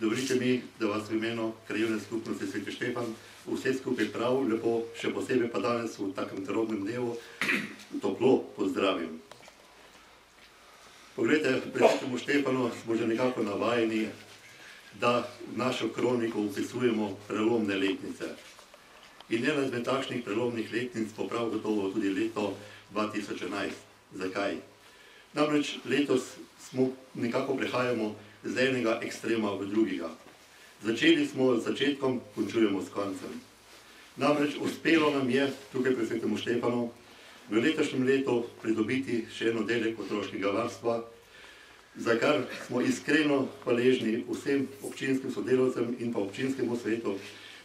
Dovolite mi, da vas v imenu Krajevne skupnosti Sveti Štefan vse skupaj prav lepo, še posebej pa danes v takem terodnem dnevu, toplo pozdravim. Poglejte, pri Svetemu Štefanu smo že nekako navajeni, da v našo kroniko vpisujemo prelomne letnice. In ena izmed takšnih prelomnih letnic bo prav gotovo tudi leto 2011. Zakaj? Namreč letos nekako prehajamo z enega ekstrema v drugega. Začeli smo z začetkom, končujemo s koncem. Namreč uspelo nam je tukaj pri Svetemu Štefanu v letošnjem letu pridobiti še en oddelek otroškega varstva, za kar smo iskreno hvaležni vsem občinskim sodelavcem in pa občinskemu svetu,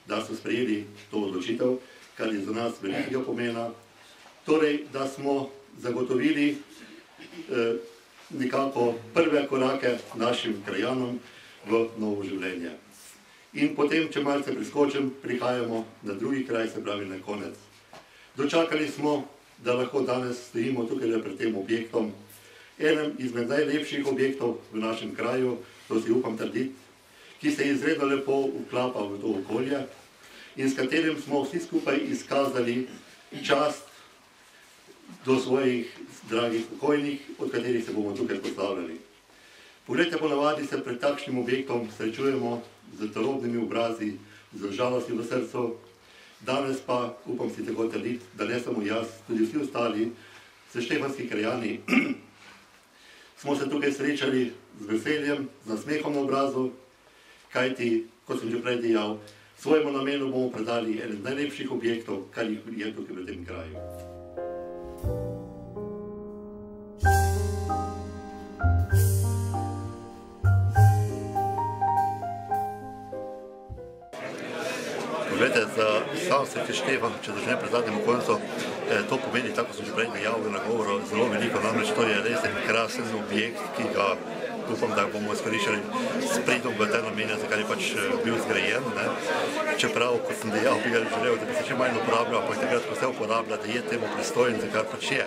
da so sprejeli to odločitev, kar je za nas velikega pomena. Torej, da smo zagotovili nekako prve korake našim krajanom v novo življenje. In potem, če malce priskočim, prihajamo na drugi kraj, se pravi na konec. Dočakali smo, da lahko danes stojimo tukaj pred tem objektom, enem izmed najlepših objektov v našem kraju, to si upam trditi, ki se izredno lepo vklapa v to okolje in s katerim smo vsi skupaj izkazali čast do svojih dragih pokojnih, od katerih se bomo tukaj poslavljali. Poglejte, ponavadi se pred takšnim objektom srečujemo z tarobnimi obrazi, z žalostjo v srcu. Danes pa, upam si tako trditi, da ne samo jaz, tudi vsi ostali, štefanski krajani, smo se tukaj srečali z veseljem, z nasmehom na obrazu, kajti, kot sem že prej dejal, svojemu namenu bomo predali eden najlepših objektov, kar jih je tukaj v tem kraju. Poglejte, za sam Sveti Štefan, če začnem pred zadnjemu koncu, to pomeni, tako sem že prej dejal v nagovoru, zelo veliko, namreč to je res en krasen objekt, ki ga upam, da bomo izkoriščali s pridom v te namene, za kar je pač bil zgrajen. Čeprav, kot sem dejal, bi ga želel, da bi se še manj uporabljal, ampak takrat, ko se uporablja, da je temu pristojen, za kar pač je.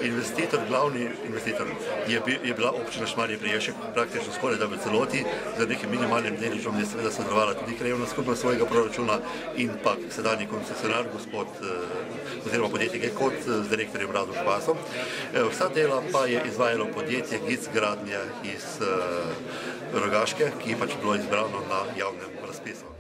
Investitor, glavni investitor, je bila občina Šmarje pri Jelšah praktično skoraj da v celoti, z nekim minimalnim deležom je seveda sodelovala tudi krajevna skupnost svojega proračuna in pa sedanji koncesionar, gospod oziroma podjetje Gekot z direktorjem Radom Špasom. Vsa dela pa je izvajalo podjetje GIC Gradnje iz Rogaške, ki je pač bilo izbrano na javnem razpisu.